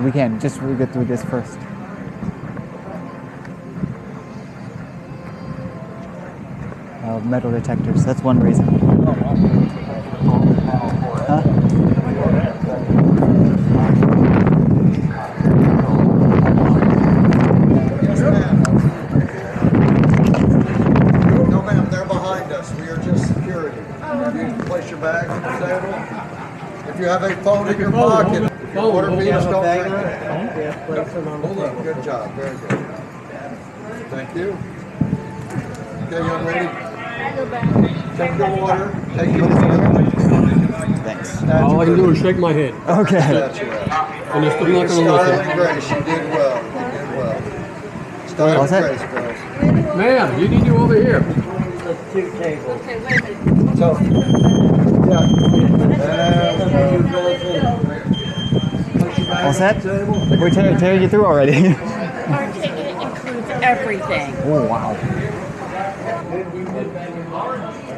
we can. Just we get through this first. Metal detectors. That's one reason. Huh? No, ma'am, they're behind us. We are just security. You place your bags on the table. If you have a phone in your pocket, order beans don't drink it. Hold on. Good job. Very good. Thank you. Okay, young lady. Take your water. Take your water. Thanks. All I can do is shake my head. Okay. And they're still not going to Style listen. and grace. You did well. You did well. Style All and set? grace, girls. Ma'am, you need you over here. So, yeah. All set? We're tearing you through already. Our ticket includes everything. Oh wow.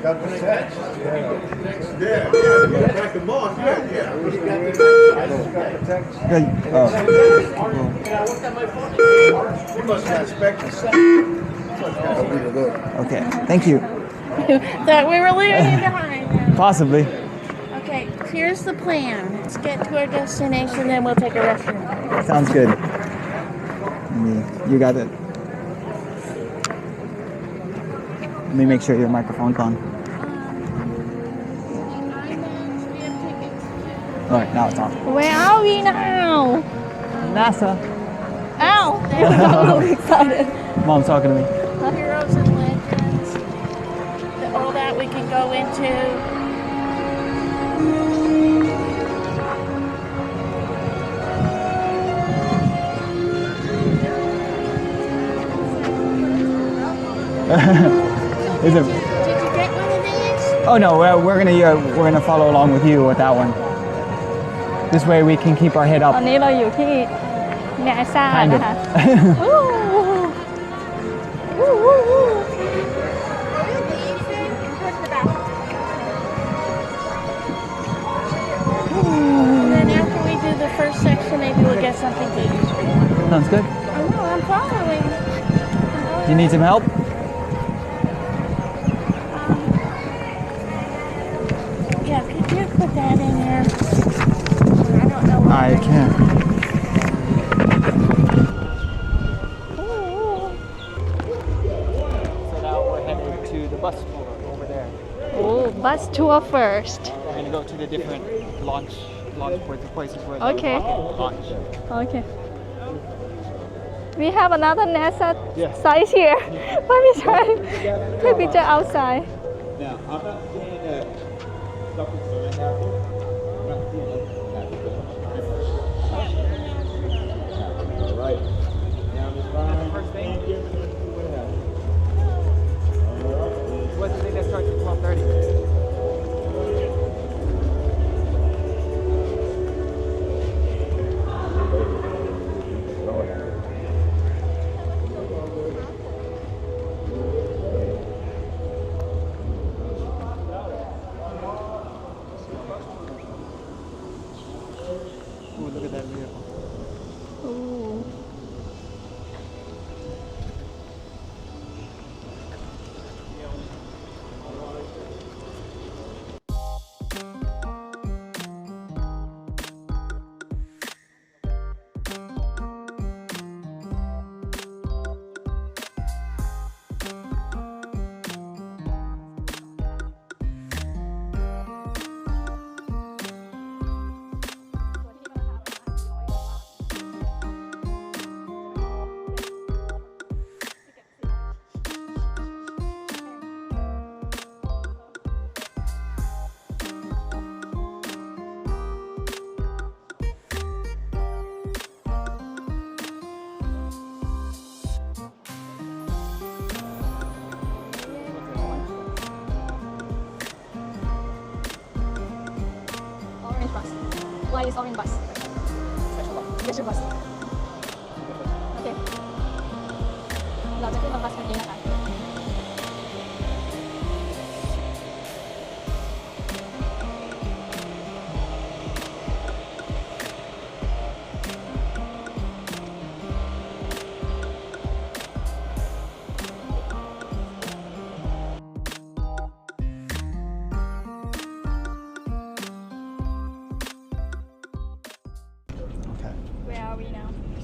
Got the text. Yeah. Like the boss. Yeah. Good. Oh. You must have expected Okay. Thank you. That we were leaving behind. Possibly. Okay, here's the plan. Let's get to our destination, then we'll take a restroom. Sounds good. You got it. Let me make sure your microphone's on. All right, now it's on. Where are we now? NASA. Ow! There we go. I'm excited. Mom's talking to me. The heroes and legends. All that we can go into. Is it? Did you get one of these? Oh no, we're gonna follow along with you with that one. This way we can keep our head ต up. อนนี้เราอยู่ที่ NASA Kind of. นะคะ อู้อู้อู้อู้ And then after we do the first section, maybe we'll get something to eat. Sounds good. I know, I'm following. Do you need some help? Yeah, could you put that in there? I don't know what I can. So now we're headed to the bus tour over there. Oh, bus tour first. We're gonna go to the different launch places where Okay. the rocket launch. Okay. We have another NASA Yes. size here. Let me try. Take picture outside. Now, I'm not saying that something's going to happen. I'm not saying nothing's going to happen. All right. Now, Ms. Ryan, First thing? thank you. Let's see what happens. All right. What's the thing that starts at 12:30? Ooh, look at that vehicle. Ooh. Orange bus. Why is orange bus? Special bus. Okay. เราจะขึ้นรถบัสคันนี้นะคะ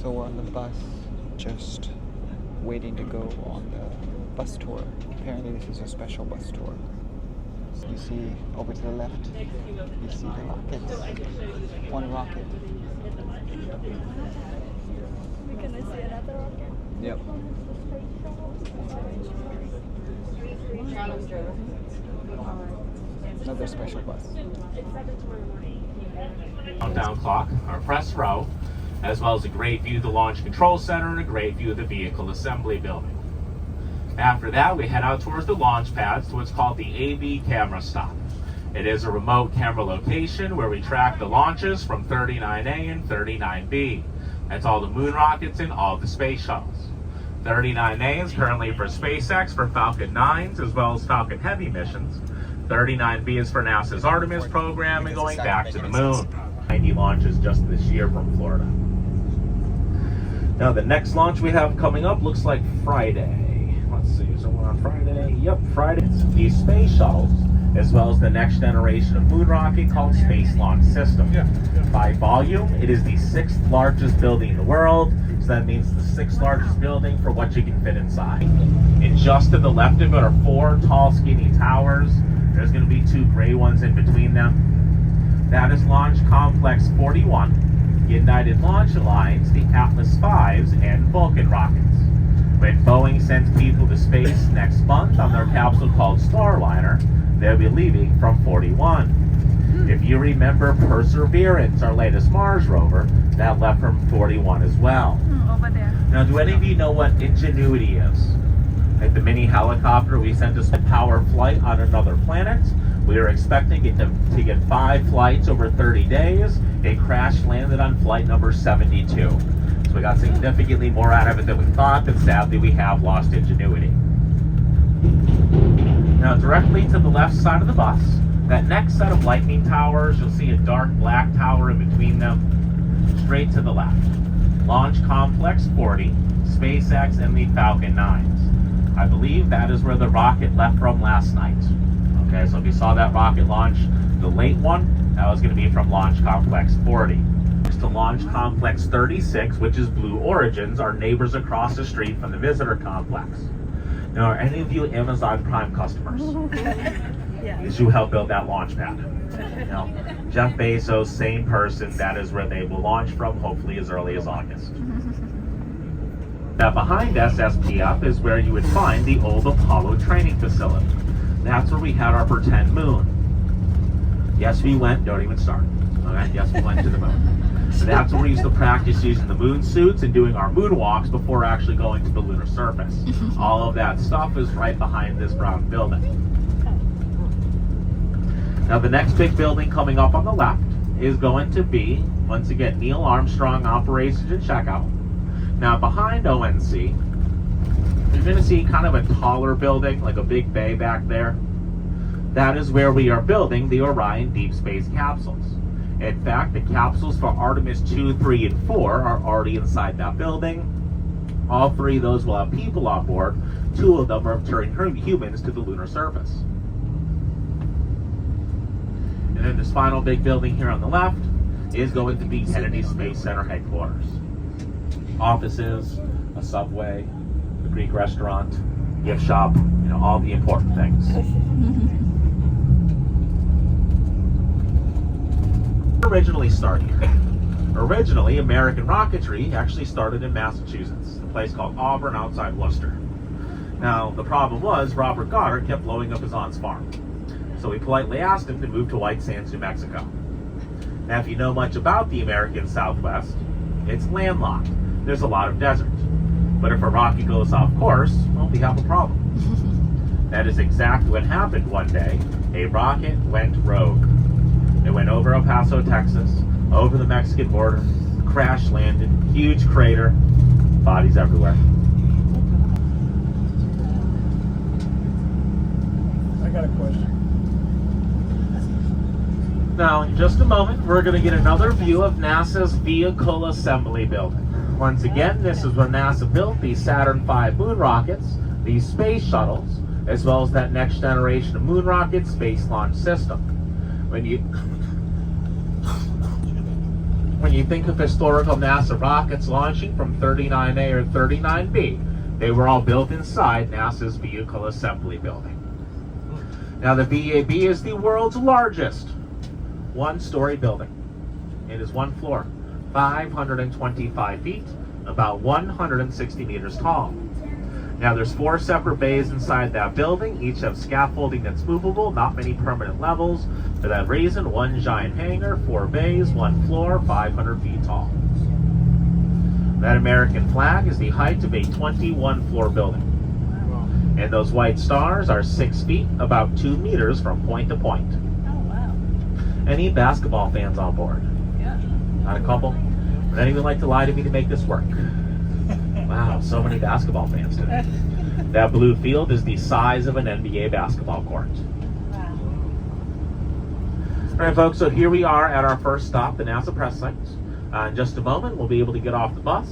So we're on the bus, just waiting to go on the bus tour. Apparently this is a special bus tour. You see over to the left, you see the rockets. One rocket. Can I see another rocket? Yep. Another special bus. Countdown clock, our press row, as well as a great view of the launch control center and a great view of the vehicle assembly building. After that, we head out towards the launch pads to what's called the AB camera stop. It is a remote camera location where we track the launches from 39A and 39B. That's all the moon rockets and all the space shuttles. 39A is currently for SpaceX for Falcon 9s as well as Falcon Heavy missions. 39B is for NASA's Artemis program and going back to the moon. 90 launches just this year from Florida. Now the next launch we have coming up looks like Friday. Let's see, is there one on Friday? Yep, Friday. These space shuttles, as well as the next generation of moon rocket called Space Launch System. By volume, it is the 6th largest building in the world, so that means the 6th largest building for what you can fit inside. And just to the left of it are 4 tall, skinny towers. There's going to be 2 gray ones in between them. That is Launch Complex 41, United Launch Alliance, the Atlas V's, and Vulcan rockets. When Boeing sends people to space next month on their capsule called Starliner, they'll be leaving from 41. If you remember Perseverance, our latest Mars rover, that left from 41 as well. Over there. Now, do any of you know what Ingenuity is? Like the mini helicopter we sent to power flight on another planet. We were expecting it to get 5 flights over 30 days. It crash landed on flight number 72. So we got significantly more out of it than we thought, but sadly we have lost Ingenuity. Now directly to the left side of the bus, that next set of lightning towers, you'll see a dark black tower in between them. Straight to the left. Launch Complex 40, SpaceX and the Falcon 9s. I believe that is where the rocket left from last night. Okay, so if you saw that rocket launch, the late one, that was going to be from Launch Complex 40. Next to Launch Complex 36, which is Blue Origins, our neighbors across the street from the visitor complex. Now, are any of you Amazon Prime customers? Yeah. Because you helped build that launch pad. Now, Jeff Bezos, same person, that is where they will launch from, hopefully as early as August. Now behind SSPF is where you would find the old Apollo training facility. That's where we had our pretend moon. Yes, we went, don't even start. Okay? Yes, we went to the moon. So that's where we used to practice using the moon suits and doing our moonwalks before actually going to the lunar surface. All of that stuff is right behind this brown building. Now the next big building coming up on the left is going to be, once again, Neil Armstrong Operations and Checkout. Now behind ONC, you're going to see kind of a taller building, like a big bay back there. That is where we are building the Orion Deep Space capsules. In fact, the capsules for Artemis 2, 3, and 4 are already inside that building. All 3 of those will have people on board. 2 of them are turning humans to the lunar surface. And then this final big building here on the left is going to be Kennedy Space Center headquarters. Offices, a subway, a Greek restaurant, gift shop, you know, all the important things. Originally started here. Originally, American rocketry actually started in Massachusetts, a place called Auburn outside Worcester. Now, the problem was Robert Goddard kept blowing up his aunt's farm. So we politely asked him to move to White Sands, New Mexico. Now, if you know much about the American Southwest, it's landlocked. There's a lot of desert. But if a rocket goes off course, well, we have a problem. That is exactly what happened one day. A rocket went rogue. It went over El Paso, Texas, over the Mexican border, crash landed, huge crater, bodies everywhere. I got a question. Now, in just a moment, we're going to get another view of NASA's vehicle assembly building. Once again, this is where NASA built these Saturn V moon rockets, these space shuttles, as well as that next generation of moon rocket Space Launch System. When you think of historical NASA rockets launching from 39A or 39B, they were all built inside NASA's Vehicle Assembly Building. Now the VAB is the world's largest one-story building. It is one floor, 525 feet, about 160 meters tall. Now there's 4 separate bays inside that building. Each have scaffolding that's movable, not many permanent levels. For that reason, one giant hangar, 4 bays, 1 floor, 500 feet tall. That American flag is the height of a 21-floor building. And those white stars are 6 feet, about 2 meters from point to point. Oh, wow. Any basketball fans on board? Yeah. Not a couple? Would anyone like to lie to me to make this work? Wow, so many basketball fans today. That blue field is the size of an NBA basketball court. Wow. All right, folks, so here we are at our first stop, the NASA press site. In just a moment, we'll be able to get off the bus.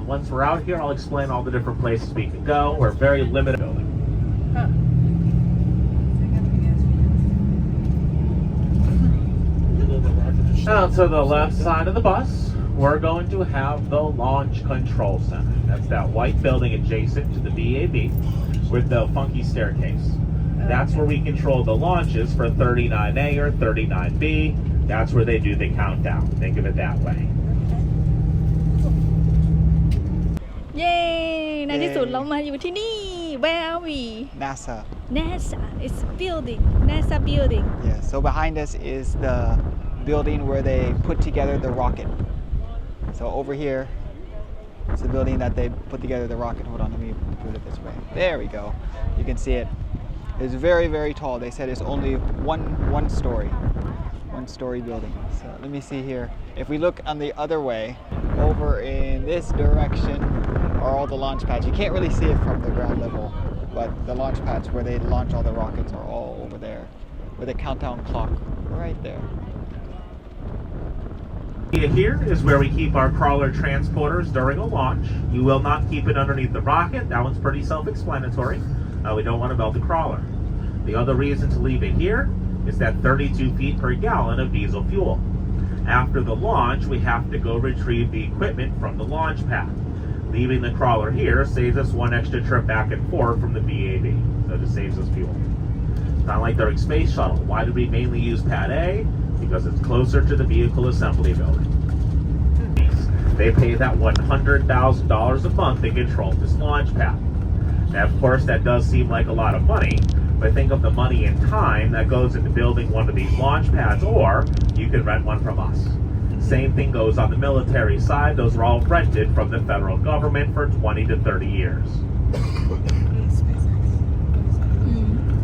Once we're out here, I'll explain all the different places we can go. We're very limited building. Huh. Now, to the left side of the bus, we're going to have the Launch Control Center. That's that white building adjacent to the VAB with the funky staircase. That's where we control the launches for 39A or 39B. That's where they do the countdown. Think of it that way. เย้ในที่สุดเรามาอยู่ที่นี่ Where are we? NASA. NASA. It's a building. NASA building. Yeah, so behind us is the building where they put together the rocket. So over here, it's the building that they put together the rocket. Hold on, let me put it this way. There we go. You can see it. It's very, very tall. They said it's only one story building. So let me see here. If we look on the other way, over in this direction are all the launch pads. You can't really see it from the ground level, but the launch pads where they launch all the rockets are all over there, with a countdown clock right there. Here is where we keep our crawler transporters during a launch. You will not keep it underneath the rocket. That one's pretty self-explanatory. We don't want to melt the crawler. The other reason to leave it here is that 32 feet per gallon of diesel fuel. After the launch, we have to go retrieve the equipment from the launch pad. Leaving the crawler here saves us one extra trip back and forth from the VAB, so it just saves us fuel. Not like during Space Shuttle. Why did we mainly use Pad A? Because it's closer to the Vehicle Assembly Building. They pay that $100,000 a month to control this launch pad. Now, of course, that does seem like a lot of money, but think of the money and time that goes into building one of these launch pads, or you can rent one from us. Same thing goes on the military side. Those are all rented from the federal government for 20 to 30 years.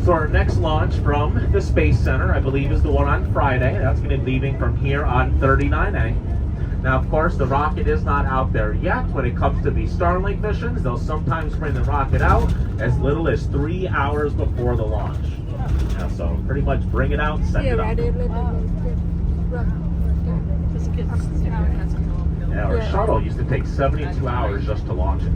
So our next launch from the Space Center, I believe, is the one on Friday. That's going to be leaving from here on 39A. Now, of course, the rocket is not out there yet. When it comes to these Starlink missions, they'll sometimes bring the rocket out as little as 3 hours before the launch. Now, so pretty much bring it out and send it up. Yeah, our shuttle used to take 72 hours just to launch it.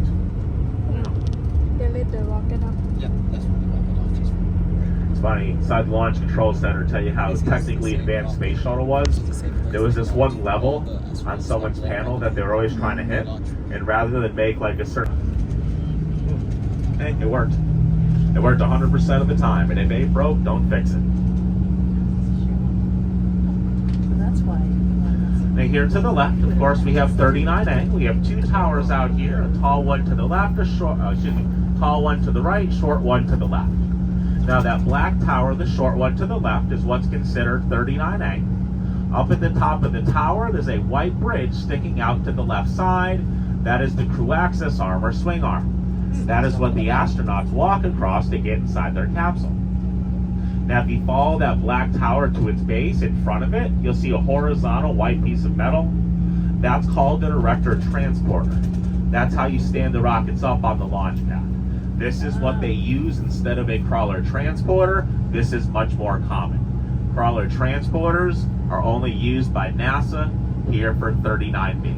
It's funny, inside the Launch Control Center, tell you how technically advanced Space Shuttle was. There was this one level on someone's panel that they were always trying to hit, and rather than make like a certain... Hey, it worked. It worked 100% of the time, and if it broke, don't fix it. That's why. Now here to the left, of course, we have 39A. We have 2 towers out here, a tall one to the left, a short, tall one to the right, short one to the left. Now that black tower, the short one to the left, is what's considered 39A. Up at the top of the tower, there's a white bridge sticking out to the left side. That is the crew access arm or swing arm. That is what the astronauts walk across to get inside their capsule. Now if you follow that black tower to its base, in front of it, you'll see a horizontal white piece of metal. That's called an erector transporter. That's how you stand the rockets up on the launch pad. This is what they use instead of a crawler transporter. This is much more common. Crawler transporters are only used by NASA here for 39B.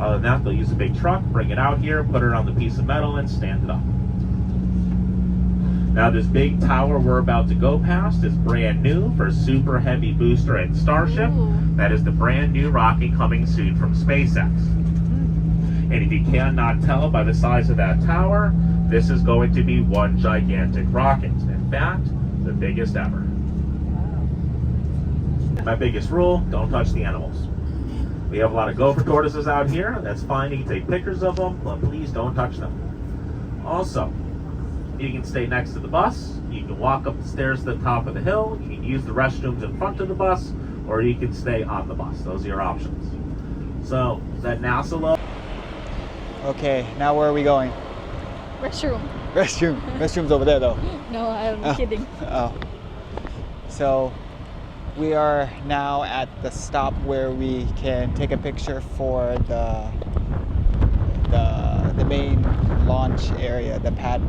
Other than that, they'll use a big truck, bring it out here, put it on the piece of metal, and stand it up. Now this big tower we're about to go past is brand new for Super Heavy Booster and Starship. That is the brand new rocket coming soon from SpaceX. And if you cannot tell by the size of that tower, this is going to be one gigantic rocket. In fact, the biggest ever. My biggest rule, don't touch the animals. We have a lot of gopher tortoises out here. That's fine, you can take pictures of them, but please don't touch them. Also, you can stay next to the bus, you can walk up the stairs to the top of the hill, you can use the restrooms in front of the bus, or you can stay on the bus. Those are your options. So, is that NASA logo? Okay, now where are we going? Restroom. Restroom. Restroom's over there though. No, I'm kidding. Oh. So we are now at the stop where we can take a picture for the main launch area, the pad.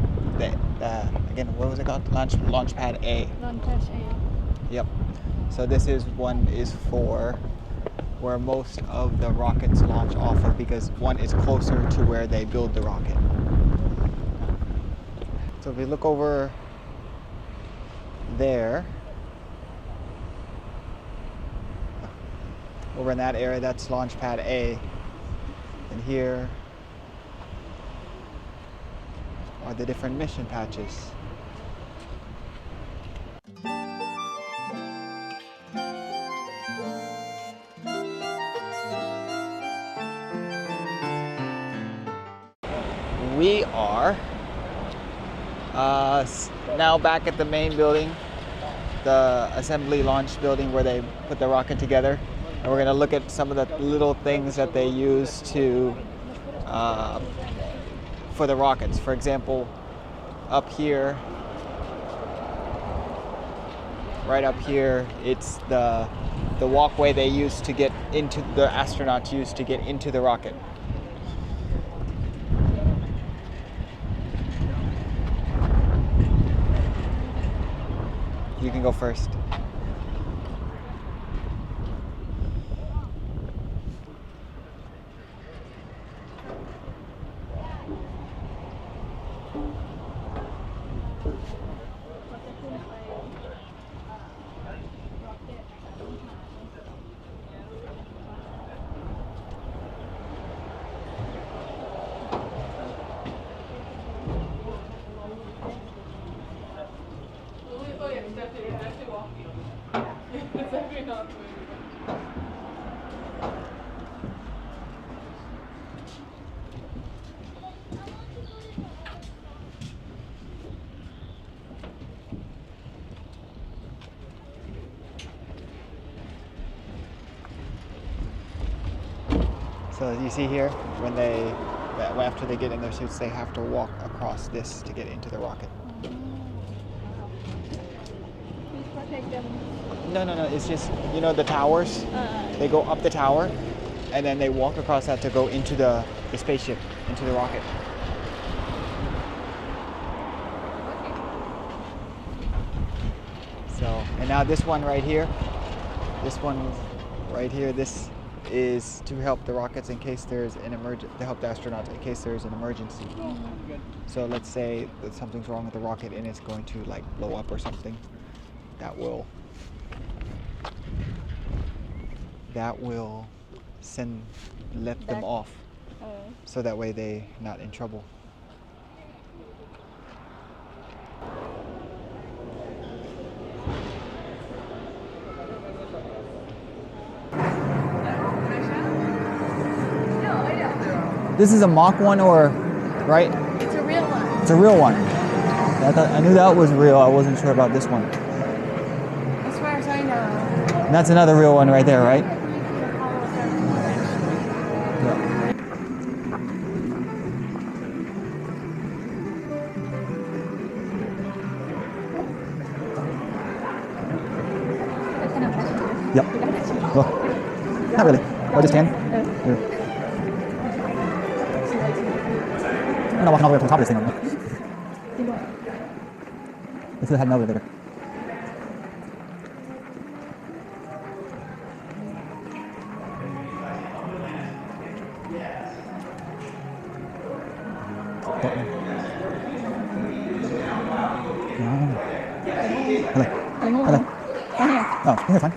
Again, what was it called? Launch pad A. Launch pad A. Yep. So this one is for where most of the rockets launch off of, because one is closer to where they build the rocket. So if we look over there, over in that area, that's launch pad A. And here are the different mission patches. We are now back at the main building, the assembly launch building where they put the rocket together. And we're going to look at some of the little things that they use to for the rockets. For example, up here, right up here, it's the walkway they use to get into, the astronauts use to get into the rocket. You can go first. So you see here, when after they get in their suits, they have to walk across this to get into the rocket. Please protect them. No, it's just, you know, the towers? They go up the tower, and then they walk across that to go into the spaceship, into the rocket. So, and now this one right here, this is to help the rockets in case there's an to help the astronauts in case there's an emergency. So let's say that something's wrong with the rocket and it's going to like blow up or something. That will let them off. So that way they're not in trouble. This is a mock one, or right? It's a real one. It's a real one. I knew that was real. I wasn't sure about this one. As far as I know. And that's another real one right there, right? Yep. Well, not really. I'll just stand. Here. I'm not walking all the way up to the top of this thing. This had an elevator. Hello. Oh, you're fine.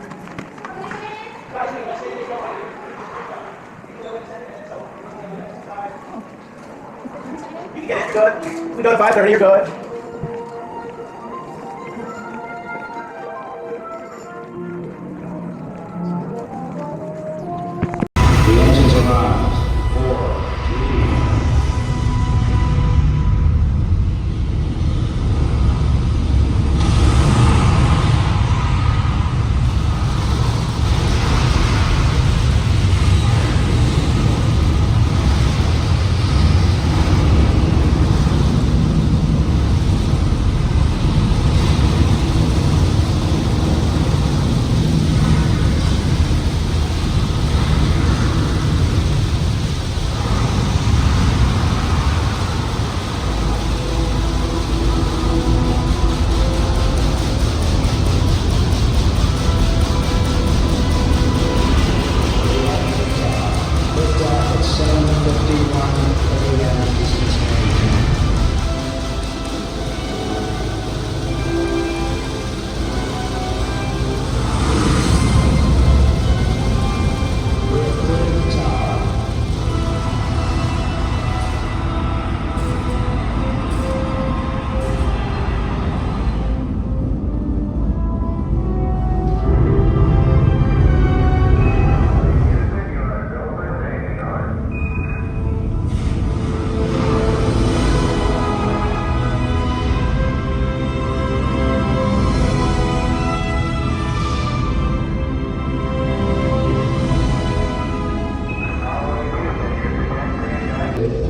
You can get it, good. We go to 5:30, you're good. The engines are on. 4, 3. Liftoff at 7:51 a.m. Eastern Standard Time. We're clearing the tower.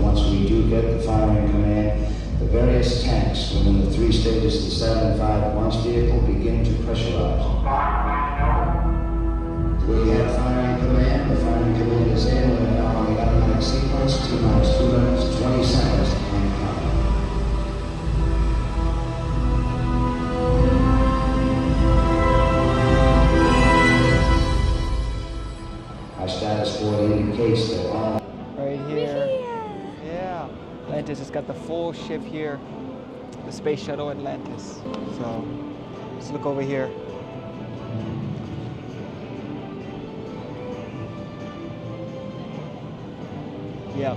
Once we do get the firing command, the various tanks within the 3 stages of the 7-5 launch vehicle begin to pressurize. We have firing command. The firing command is in and now on the automatic sequence. T-minus 2 minutes, 20 seconds, and counting. Our status board indicates that all Right here. Yeah. Atlantis has got the full ship here. The space shuttle Atlantis. So let's look over here. Yep.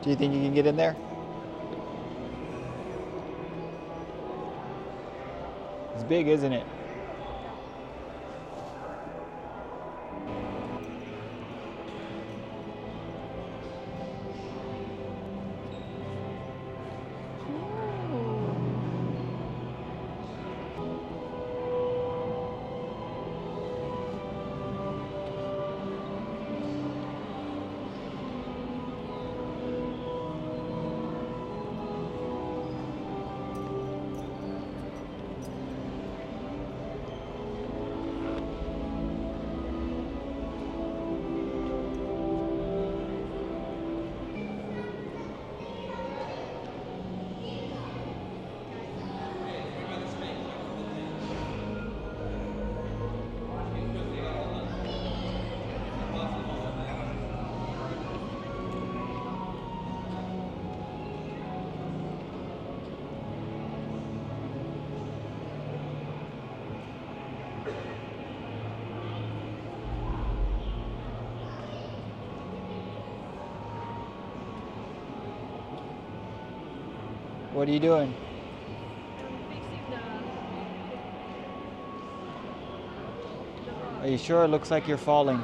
Do you think you can get in there? It's big, isn't it? What are you doing? Are you sure? It looks like you're falling.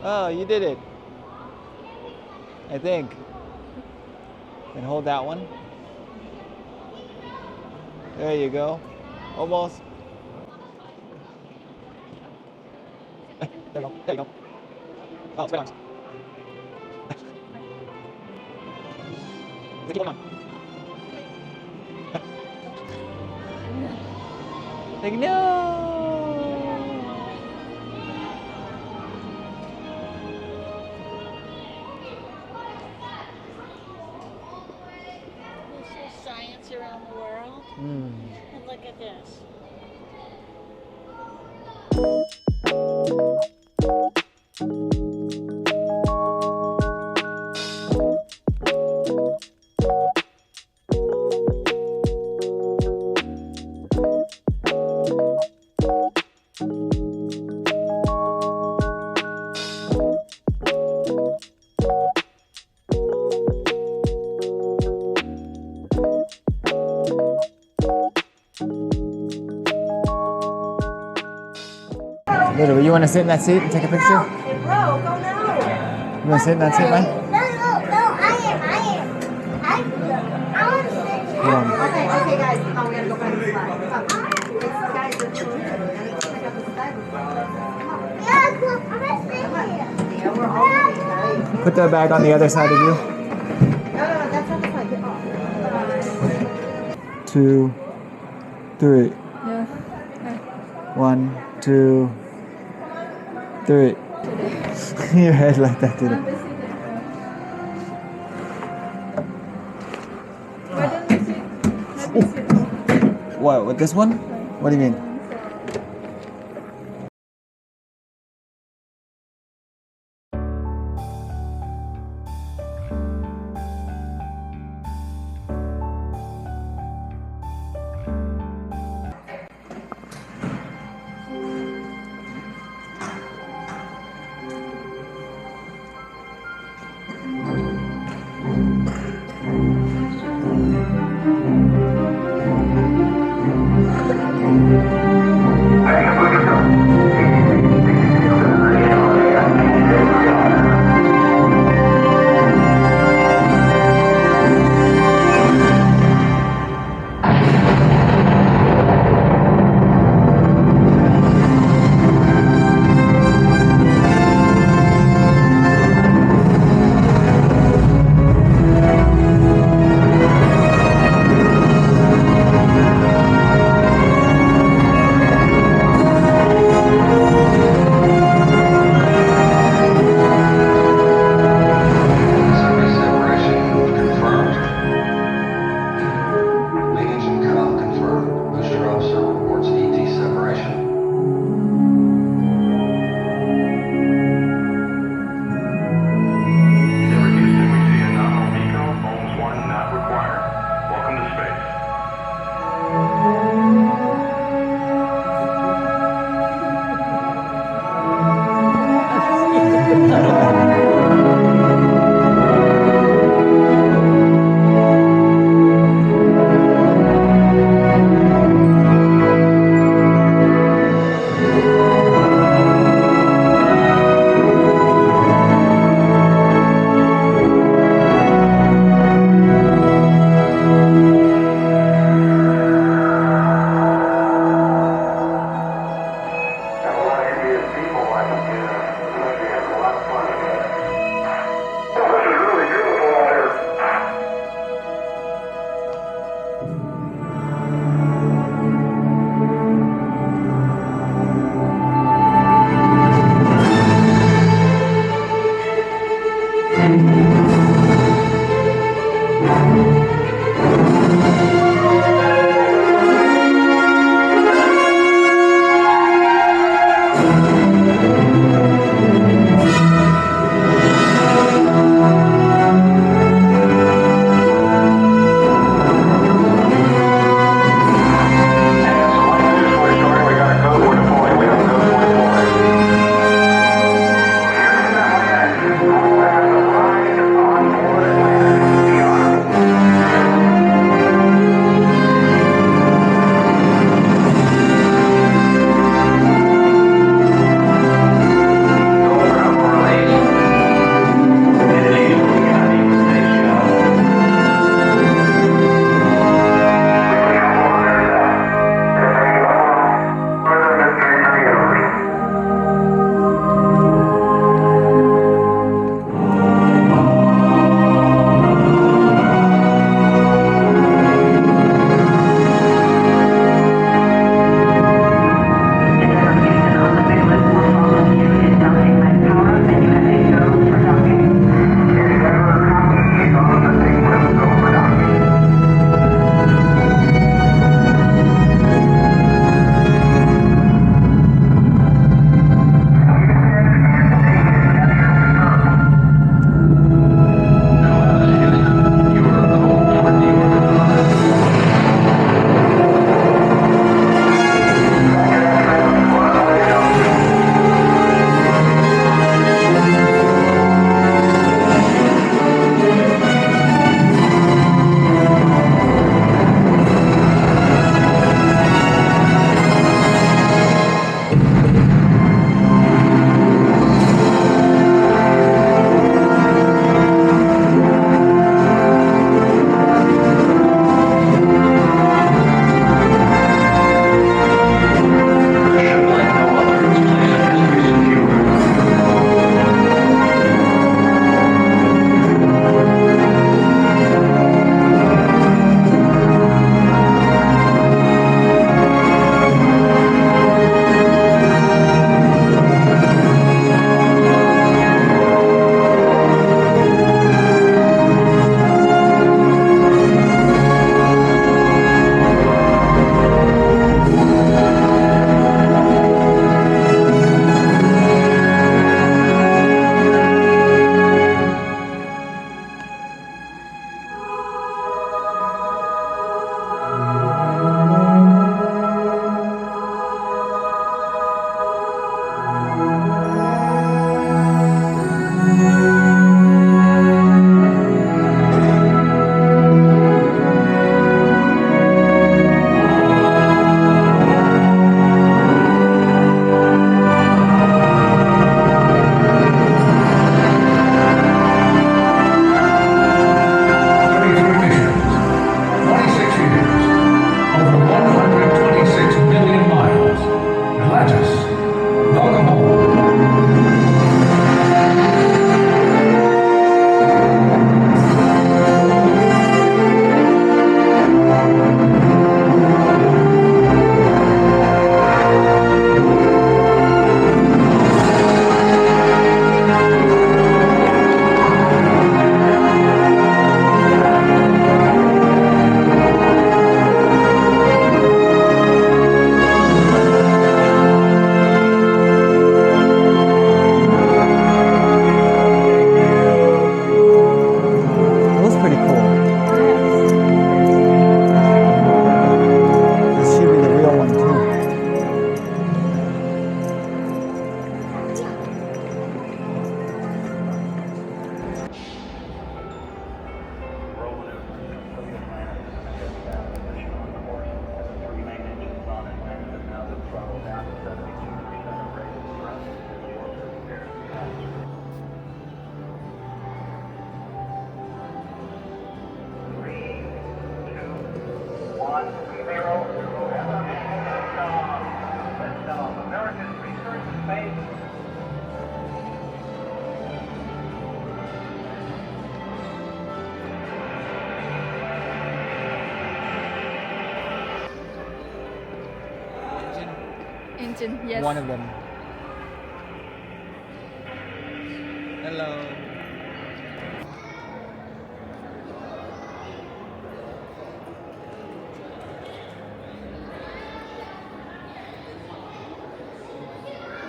Oh, you did it. I think. Then hold that one. There you go. Almost. There you go. There you go. Oh, spin arms. Keep going on. Like, no! This is science around the world. Mm. And look at this. Literally, you want to sit in that seat and take a picture? It broke. Oh no. You want to sit in that seat, man? No, I want to sit Hold on. Okay, guys. Now we gotta go back to the slide. It's guys, the two. We gotta pick up the slide. Yeah, look, I'm going to sit here. Yeah, we're all guys. Put the bag on the other side of you. No, that's not the slide. Get off. 2, 3. Yeah. 1, 2, 3. Your head like that, did it? What, with this one? What do you mean? Engine, yes. One of them. Hello.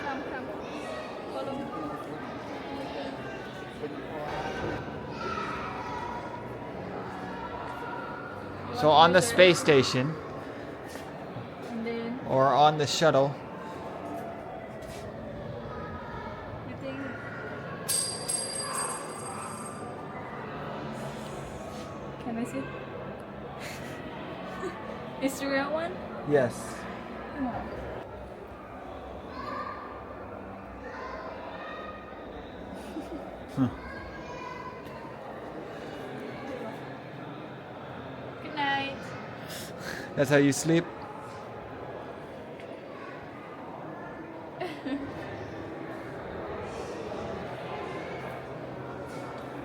Come, come. Follow. So on the space station And then or on the shuttle, you think can I see? It's the real one? yes. Good night. That's how you sleep?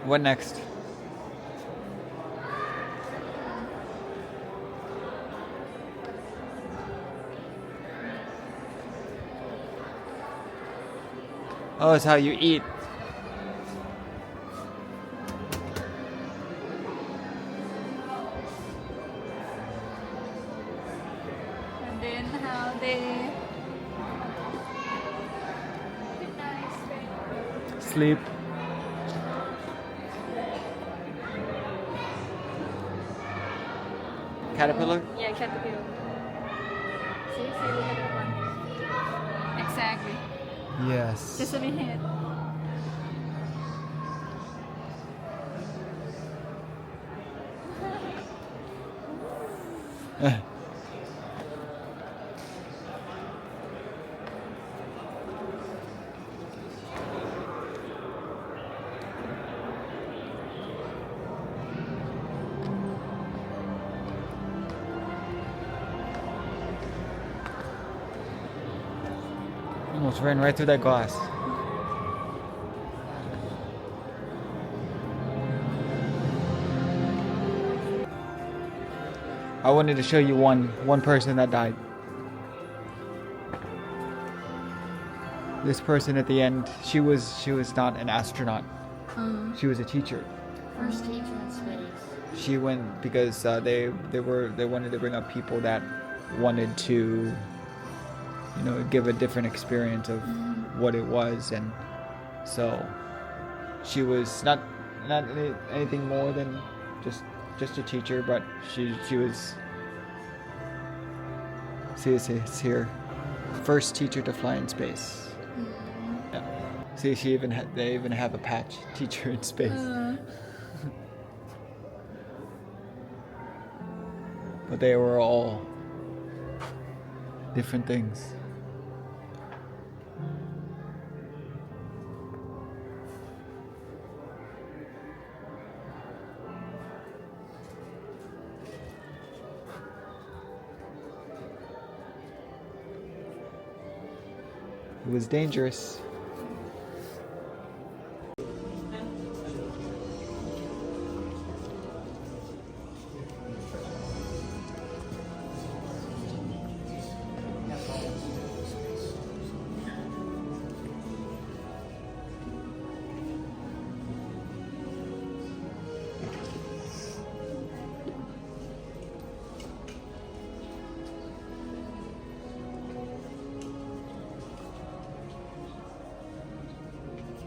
What next? Oh, it's how you eat. And then how they good night. Sleep. Caterpillar? Yeah, caterpillar. See, look at that one. Exactly. Yes. Sesame head. Almost ran right through that glass. I wanted to show you one person that died. This person at the end, she was not an astronaut. She was a teacher. First teacher in space. She went because they wanted to bring up people that wanted to, you know, give a different experience of what it was, and so she was not anything more than just a teacher, but she was. See, it's here. First teacher to fly in space. Yeah. See, they even have a patch. Teacher in space. But they were all different things. It was dangerous.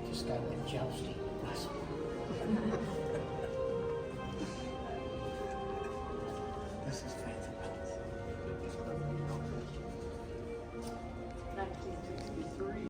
Just got the jousting.